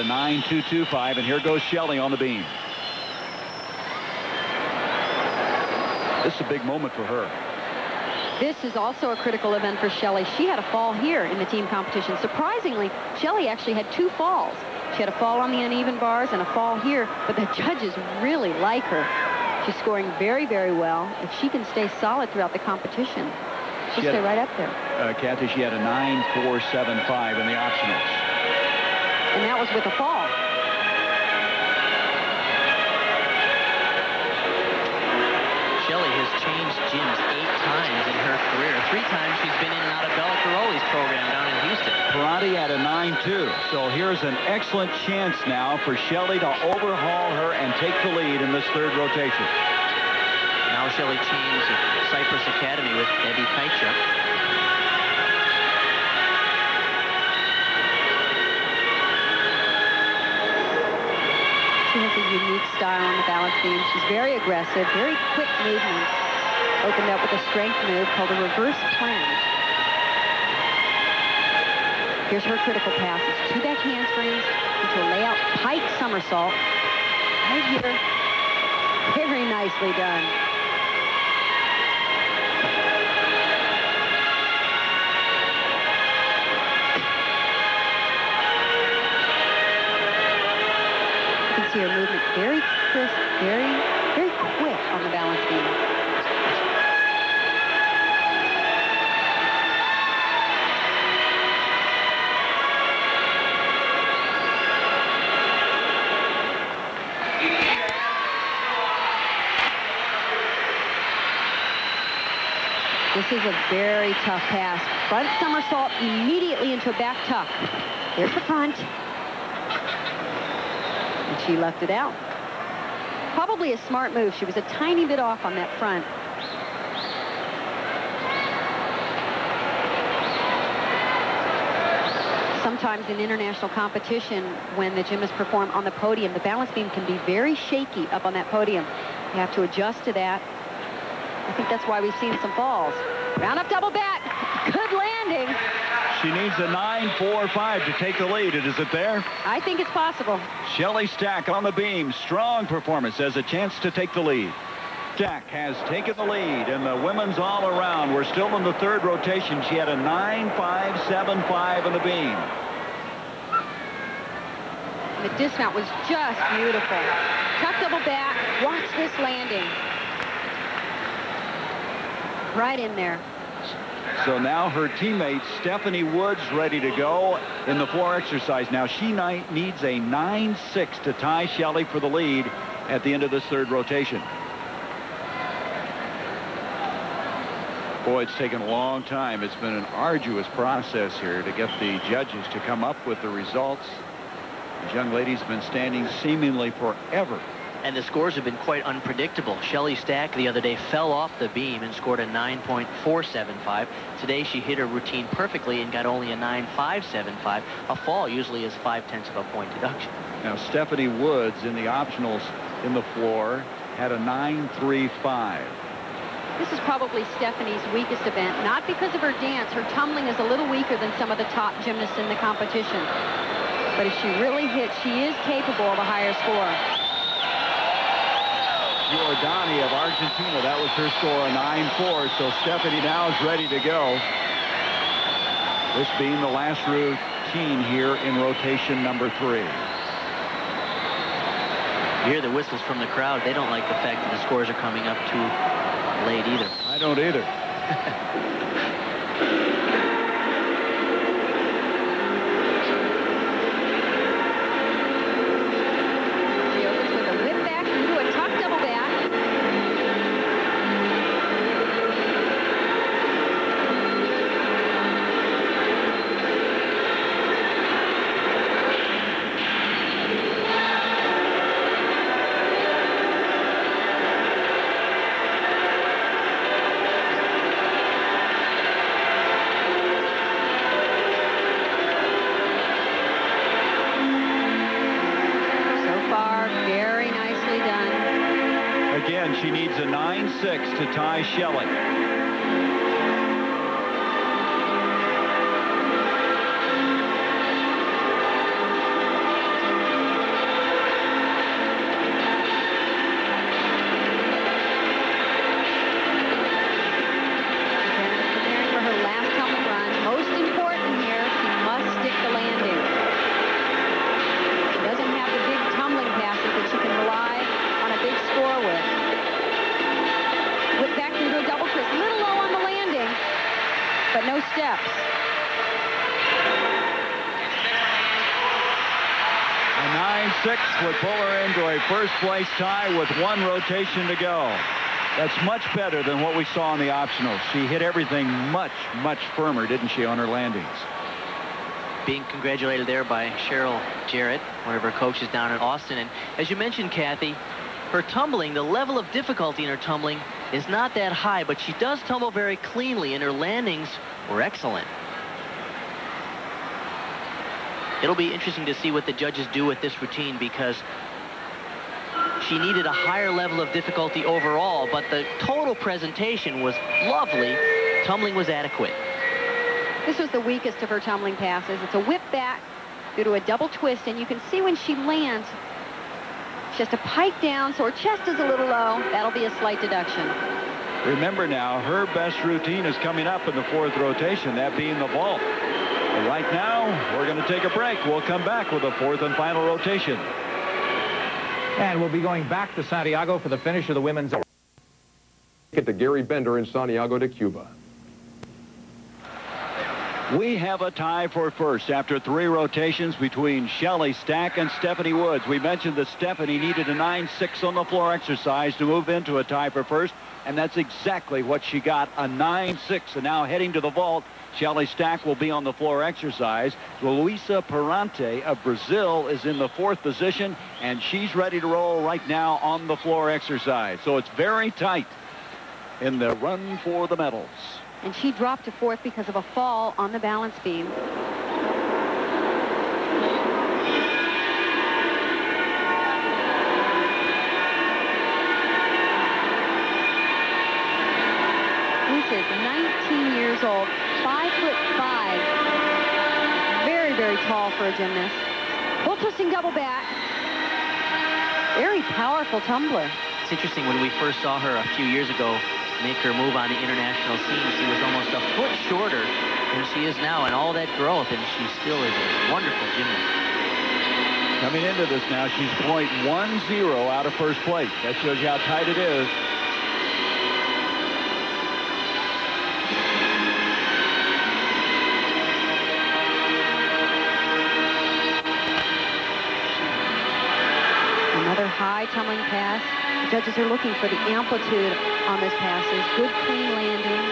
9.225, and here goes Chelle on the beam. This is a big moment for her. This is also a critical event for Chelle. She had a fall here in the team competition. Surprisingly, Chelle actually had 2 falls. She had a fall on the uneven bars and a fall here, but the judges really like her. She's scoring very, very well. If she can stay solid throughout the competition, she'll stay right up there. Kathy, she had a 9.475 in the optionals. And that was with a fall. Chelle has changed gyms 8 times in her career. 3 times she's been in and out of Bellatoroli's program down in Houston. Parente had a 9.2. So here's an excellent chance now for Chelle to overhaul her and take the lead in this 3rd rotation. Now Chelle changed Cypress Academy with Debbie Kaichuk. She has a unique style on the balance beam. She's very aggressive, very quick movements. Opened up with a strength move called a reverse plunge. Here's her critical pass. It's 2 back handsprings into a layout pike somersault. Right here. Very nicely done. Her movement very crisp, very quick on the balance beam. This is a very tough pass. Front somersault immediately into a back tuck. There's the front. And she left it out. Probably a smart move. She was a tiny bit off on that front. Sometimes in international competition, when the gymnasts perform on the podium, the balance beam can be very shaky up on that podium. You have to adjust to that. I think that's why we've seen some falls. Round up double back. Good landing. She needs a 9.45 to take the lead. Is it there? I think it's possible. Chelle Stack on the beam. Strong performance. Has a chance to take the lead. Stack has taken the lead in the women's all-around. We're still in the 3rd rotation. She had a 9.575 in the beam. The dismount was just beautiful. Tuck double back. Watch this landing. Right in there. So now her teammate Stephanie Woods ready to go in the floor exercise. Now she needs a 9.6 to tie Chelle for the lead at the end of this 3rd rotation. Boy, it's taken a long time. It's been an arduous process here to get the judges to come up with the results. These young ladies have been standing seemingly forever. And the scores have been quite unpredictable. Chelle Stack the other day fell off the beam and scored a 9.475. Today she hit her routine perfectly and got only a 9.575. A fall usually is 0.5 of a point deduction. Now Stephanie Woods in the optionals in the floor had a 9.35. This is probably Stephanie's weakest event, not because of her dance. Her tumbling is a little weaker than some of the top gymnasts in the competition. But if she really hits, she is capable of a higher score. Giordani of Argentina, that was her score, a 9.4. So Stephanie now is ready to go. This being the last routine here in rotation number 3. You hear the whistles from the crowd. They don't like the fact that the scores are coming up too late either. I don't either. She needs a 9.6 to tie Chelle. A 9.6 would pull her into a first-place tie with 1 rotation to go. That's much better than what we saw in the optionals. She hit everything much, much firmer, didn't she, on her landings? Being congratulated there by Cheryl Jarrett, one of her coaches down in Austin. And as you mentioned, Kathy, her tumbling, the level of difficulty in her tumbling is not that high, but she does tumble very cleanly, and her landings were excellent. It'll be interesting to see what the judges do with this routine, because she needed a higher level of difficulty overall, but the total presentation was lovely. Tumbling was adequate. This was the weakest of her tumbling passes. It's a whip back due to a double twist, and you can see when she lands, she has to pike down, so her chest is a little low. That'll be a slight deduction. Remember now, her best routine is coming up in the 4th rotation, that being the vault. But right now, we're going to take a break. We'll come back with the 4th and final rotation. And we'll be going back to Santiago for the finish of the women's. Get to Gary Bender in Santiago de Cuba. We have a tie for first after 3 rotations between Chelle Stack and Stephanie Woods. We mentioned that Stephanie needed a 9.6 on the floor exercise to move into a tie for first, and that's exactly what she got, a 9.6. And now heading to the vault, Chelle Stack will be on the floor exercise. Luisa Parente of Brazil is in the 4th position, and she's ready to roll right now on the floor exercise. So it's very tight in the run for the medals. And she dropped to 4th because of a fall on the balance beam. Luisa is 19 years old, 5'5". Very, very tall for a gymnast. Full twisting double back. Very powerful tumbler. It's interesting, when we first saw her a few years ago make her move on the international scene, she was almost a foot shorter than she is now, and all that growth, and she still is a wonderful gymnast. Coming into this now, she's .10 out of first place. That shows you how tight it is. Another high tumbling pass. The judges are looking for the amplitude on this passes. Good, clean landing.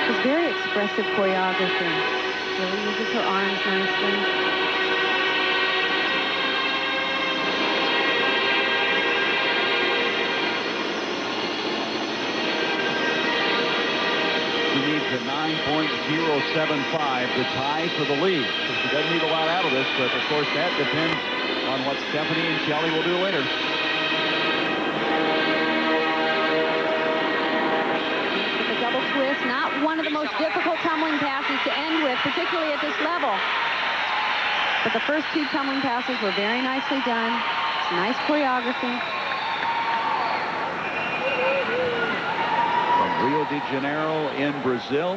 It's very expressive choreography. Really uses her arms nicely. She needs a 9.075 to tie for the lead. So she doesn't need a lot out of this, but of course that depends on what Stephanie and Chelle will do later. With a double twist, not one of the most difficult tumbling passes to end with, particularly at this level. But the first 2 tumbling passes were very nicely done. It's nice choreography. Rio de Janeiro in Brazil.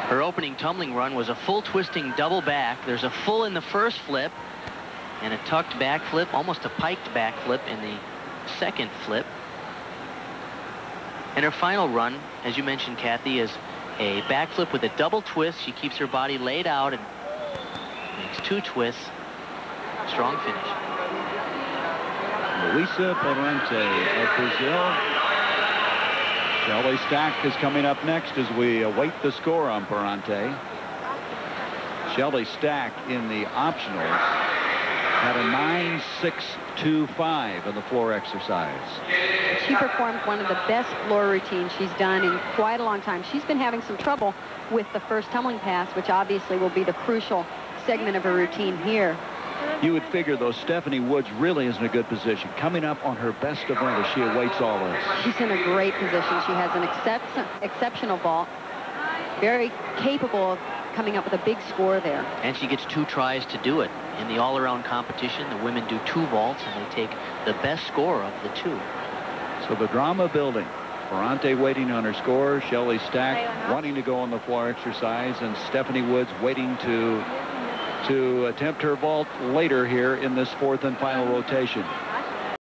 Her opening tumbling run was a full twisting double back. There's a full in the first flip and a tucked back flip, almost a piked back flip in the second flip. And her final run, as you mentioned, Kathy, is a back flip with a double twist. She keeps her body laid out and makes 2 twists. Strong finish. Luisa Parente of Brazil. Chelle Stack is coming up next as we await the score on Parente. Chelle Stack in the optionals had a 9.625 in the floor exercise. She performed one of the best floor routines she's done in quite a long time. She's been having some trouble with the first tumbling pass, which obviously will be the crucial segment of her routine here. You would figure, though, Stephanie Woods really is in a good position. Coming up on her best event as she awaits all this. She's in a great position. She has an exceptional vault. Very capable of coming up with a big score there. And she gets 2 tries to do it. In the all-around competition, the women do 2 vaults, and they take the best score of the 2. So the drama building. Parente waiting on her score. Chelle Stack wanting to go on the floor exercise. And Stephanie Woods waiting to attempt her vault later here in this 4th and final rotation.